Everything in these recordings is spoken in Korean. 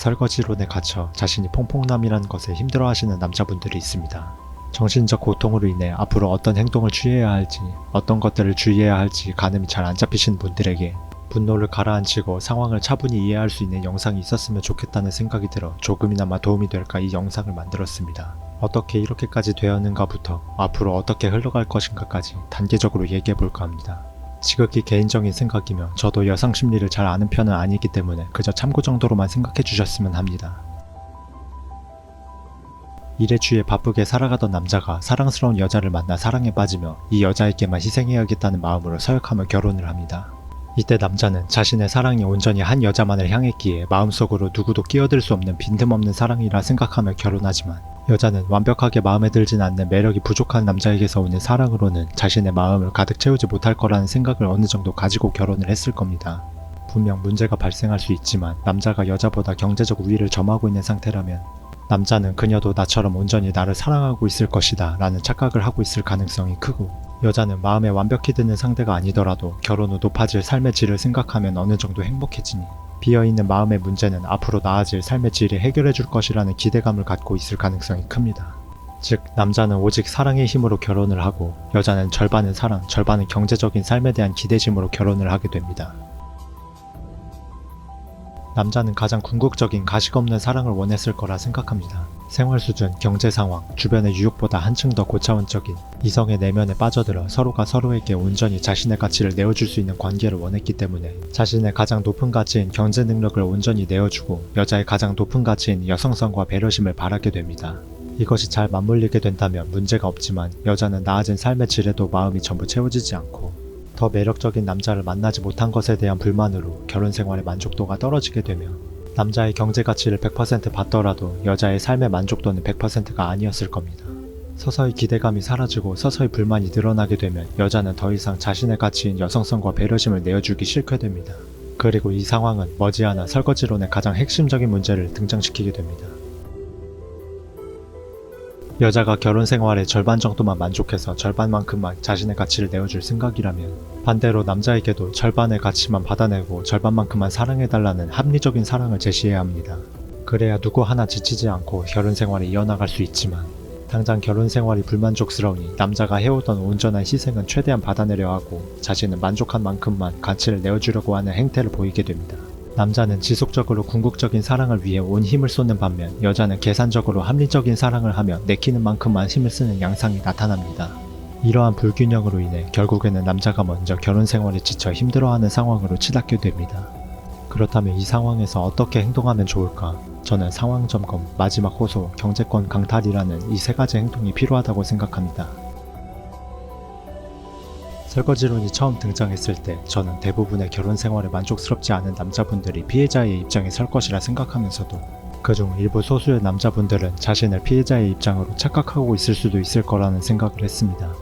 설거지론에 갇혀 자신이 퐁퐁남이라는 것에 힘들어하시는 남자분들이 있습니다. 정신적 고통으로 인해 앞으로 어떤 행동을 취해야 할지, 어떤 것들을 주의해야 할지 가늠이 잘 안 잡히신 분들에게 분노를 가라앉히고 상황을 차분히 이해할 수 있는 영상이 있었으면 좋겠다는 생각이 들어 조금이나마 도움이 될까 이 영상을 만들었습니다. 어떻게 이렇게까지 되었는가부터 앞으로 어떻게 흘러갈 것인가까지 단계적으로 얘기해볼까 합니다. 지극히 개인적인 생각이며 저도 여성 심리를 잘 아는 편은 아니기 때문에 그저 참고 정도로만 생각해 주셨으면 합니다. 일에 취해 바쁘게 살아가던 남자가 사랑스러운 여자를 만나 사랑에 빠지며 이 여자에게만 희생해야겠다는 마음으로 서약하며 결혼을 합니다. 이때 남자는 자신의 사랑이 온전히 한 여자만을 향했기에 마음속으로 누구도 끼어들 수 없는 빈틈없는 사랑이라 생각하며 결혼하지만 여자는 완벽하게 마음에 들진 않는 매력이 부족한 남자에게서 오는 사랑으로는 자신의 마음을 가득 채우지 못할 거라는 생각을 어느 정도 가지고 결혼을 했을 겁니다. 분명 문제가 발생할 수 있지만 남자가 여자보다 경제적 우위를 점하고 있는 상태라면 남자는 그녀도 나처럼 온전히 나를 사랑하고 있을 것이다 라는 착각을 하고 있을 가능성이 크고 여자는 마음에 완벽히 드는 상대가 아니더라도 결혼 후 높아질 삶의 질을 생각하면 어느 정도 행복해지니 비어있는 마음의 문제는 앞으로 나아질 삶의 질이 해결해 줄 것이라는 기대감을 갖고 있을 가능성이 큽니다. 즉 남자는 오직 사랑의 힘으로 결혼을 하고 여자는 절반은 사랑, 절반은 경제적인 삶에 대한 기대심으로 결혼을 하게 됩니다. 남자는 가장 궁극적인 가식 없는 사랑을 원했을 거라 생각합니다. 생활 수준, 경제 상황, 주변의 유혹보다 한층 더 고차원적인 이성의 내면에 빠져들어 서로가 서로에게 온전히 자신의 가치를 내어줄 수 있는 관계를 원했기 때문에 자신의 가장 높은 가치인 경제 능력을 온전히 내어주고 여자의 가장 높은 가치인 여성성과 배려심을 바라게 됩니다. 이것이 잘 맞물리게 된다면 문제가 없지만 여자는 나아진 삶의 질에도 마음이 전부 채워지지 않고 더 매력적인 남자를 만나지 못한 것에 대한 불만으로 결혼 생활의 만족도가 떨어지게 되며 남자의 경제 가치를 100% 받더라도 여자의 삶의 만족도는 100%가 아니었을 겁니다. 서서히 기대감이 사라지고 서서히 불만이 늘어나게 되면 여자는 더 이상 자신의 가치인 여성성과 배려심을 내어주기 싫게 됩니다. 그리고 이 상황은 머지않아 설거지론의 가장 핵심적인 문제를 등장시키게 됩니다. 여자가 결혼 생활의 절반 정도만 만족해서 절반만큼만 자신의 가치를 내어줄 생각이라면 반대로 남자에게도 절반의 가치만 받아내고 절반만큼만 사랑해달라는 합리적인 사랑을 제시해야 합니다. 그래야 누구 하나 지치지 않고 결혼 생활을 이어나갈 수 있지만 당장 결혼 생활이 불만족스러우니 남자가 해오던 온전한 희생은 최대한 받아내려 하고 자신은 만족한 만큼만 가치를 내어주려고 하는 행태를 보이게 됩니다. 남자는 지속적으로 궁극적인 사랑을 위해 온 힘을 쏟는 반면 여자는 계산적으로 합리적인 사랑을 하며 내키는 만큼만 힘을 쓰는 양상이 나타납니다. 이러한 불균형으로 인해 결국에는 남자가 먼저 결혼 생활에 지쳐 힘들어하는 상황으로 치닫게 됩니다. 그렇다면 이 상황에서 어떻게 행동하면 좋을까? 저는 상황 점검, 마지막 호소, 경제권 강탈이라는 이 세 가지 행동이 필요하다고 생각합니다. 설거지론이 처음 등장했을 때 저는 대부분의 결혼 생활에 만족스럽지 않은 남자분들이 피해자의 입장에 설 것이라 생각하면서도 그중 일부 소수의 남자분들은 자신을 피해자의 입장으로 착각하고 있을 수도 있을 거라는 생각을 했습니다.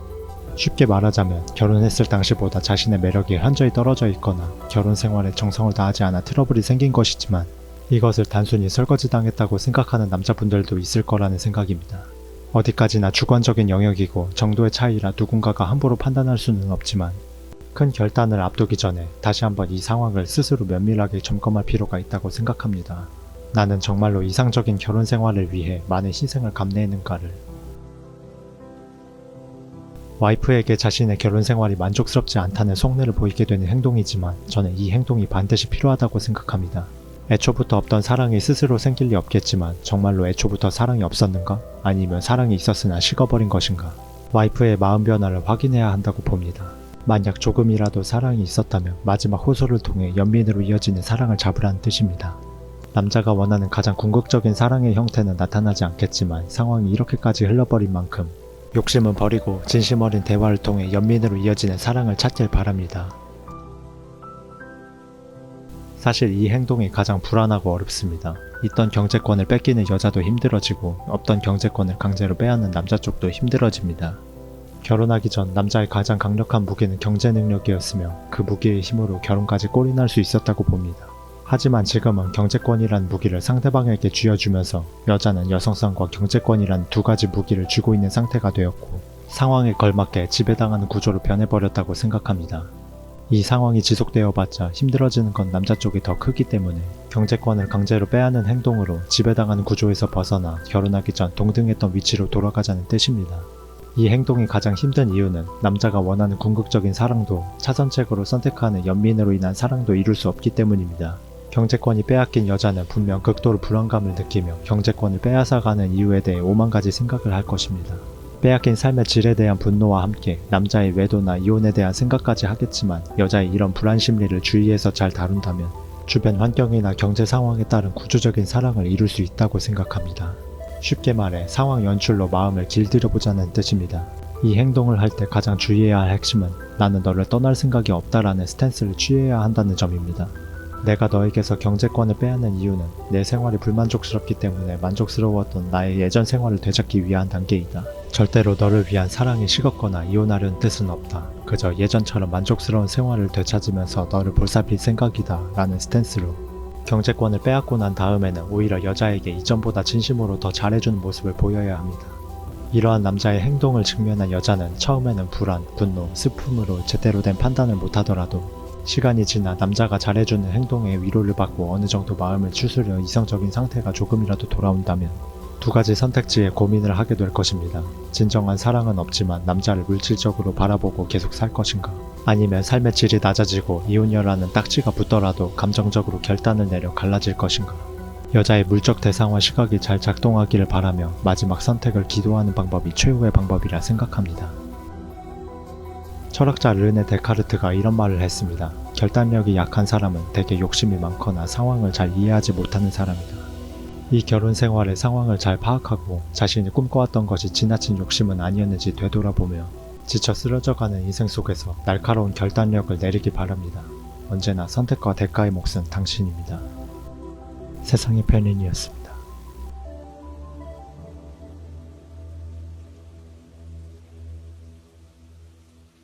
쉽게 말하자면 결혼했을 당시보다 자신의 매력이 현저히 떨어져 있거나 결혼 생활에 정성을 다하지 않아 트러블이 생긴 것이지만 이것을 단순히 설거지당했다고 생각하는 남자분들도 있을 거라는 생각입니다. 어디까지나 주관적인 영역이고 정도의 차이라 누군가가 함부로 판단할 수는 없지만 큰 결단을 앞두기 전에 다시 한번 이 상황을 스스로 면밀하게 점검할 필요가 있다고 생각합니다. 나는 정말로 이상적인 결혼 생활을 위해 많은 희생을 감내했는가를. 와이프에게 자신의 결혼 생활이 만족스럽지 않다는 속내를 보이게 되는 행동이지만 저는 이 행동이 반드시 필요하다고 생각합니다. 애초부터 없던 사랑이 스스로 생길 리 없겠지만 정말로 애초부터 사랑이 없었는가? 아니면 사랑이 있었으나 식어버린 것인가? 와이프의 마음 변화를 확인해야 한다고 봅니다. 만약 조금이라도 사랑이 있었다면 마지막 호소를 통해 연민으로 이어지는 사랑을 잡으라는 뜻입니다. 남자가 원하는 가장 궁극적인 사랑의 형태는 나타나지 않겠지만 상황이 이렇게까지 흘러버린 만큼 욕심은 버리고 진심 어린 대화를 통해 연민으로 이어지는 사랑을 찾길 바랍니다. 사실 이 행동이 가장 불안하고 어렵습니다. 있던 경제권을 뺏기는 여자도 힘들어지고 없던 경제권을 강제로 빼앗는 남자 쪽도 힘들어집니다. 결혼하기 전 남자의 가장 강력한 무기는 경제 능력이었으며 그 무기의 힘으로 결혼까지 골인할 수 있었다고 봅니다. 하지만 지금은 경제권이란 무기를 상대방에게 쥐어주면서 여자는 여성성과 경제권이란 두 가지 무기를 쥐고 있는 상태가 되었고 상황에 걸맞게 지배당하는 구조로 변해버렸다고 생각합니다. 이 상황이 지속되어봤자 힘들어지는 건 남자 쪽이 더 크기 때문에 경제권을 강제로 빼앗는 행동으로 지배당하는 구조에서 벗어나 결혼하기 전 동등했던 위치로 돌아가자는 뜻입니다. 이 행동이 가장 힘든 이유는 남자가 원하는 궁극적인 사랑도 차선책으로 선택하는 연민으로 인한 사랑도 이룰 수 없기 때문입니다. 경제권이 빼앗긴 여자는 분명 극도로 불안감을 느끼며 경제권을 빼앗아가는 이유에 대해 오만 가지 생각을 할 것입니다. 빼앗긴 삶의 질에 대한 분노와 함께 남자의 외도나 이혼에 대한 생각까지 하겠지만 여자의 이런 불안 심리를 주의해서 잘 다룬다면 주변 환경이나 경제 상황에 따른 구조적인 사랑을 이룰 수 있다고 생각합니다. 쉽게 말해 상황 연출로 마음을 길들여보자는 뜻입니다. 이 행동을 할 때 가장 주의해야 할 핵심은 나는 너를 떠날 생각이 없다라는 스탠스를 취해야 한다는 점입니다. 내가 너에게서 경제권을 빼앗는 이유는 내 생활이 불만족스럽기 때문에 만족스러웠던 나의 예전 생활을 되찾기 위한 단계이다. 절대로 너를 위한 사랑이 식었거나 이혼하려는 뜻은 없다. 그저 예전처럼 만족스러운 생활을 되찾으면서 너를 볼살필 생각이다 라는 스탠스로 경제권을 빼앗고 난 다음에는 오히려 여자에게 이전보다 진심으로 더 잘해주는 모습을 보여야 합니다. 이러한 남자의 행동을 직면한 여자는 처음에는 불안, 분노, 슬픔으로 제대로 된 판단을 못하더라도 시간이 지나 남자가 잘해주는 행동에 위로를 받고 어느 정도 마음을 추스려 이성적인 상태가 조금이라도 돌아온다면 두 가지 선택지에 고민을 하게 될 것입니다. 진정한 사랑은 없지만 남자를 물질적으로 바라보고 계속 살 것인가? 아니면 삶의 질이 낮아지고 이혼녀라는 딱지가 붙더라도 감정적으로 결단을 내려 갈라질 것인가? 여자의 물적 대상화 시각이 잘 작동하기를 바라며 마지막 선택을 기도하는 방법이 최후의 방법이라 생각합니다. 철학자 르네 데카르트가 이런 말을 했습니다. 결단력이 약한 사람은 대개 욕심이 많거나 상황을 잘 이해하지 못하는 사람이다. 이 결혼 생활의 상황을 잘 파악하고 자신이 꿈꿔왔던 것이 지나친 욕심은 아니었는지 되돌아보며 지쳐 쓰러져가는 인생 속에서 날카로운 결단력을 내리기 바랍니다. 언제나 선택과 대가의 몫은 당신입니다. 세상의 편인이었습니다.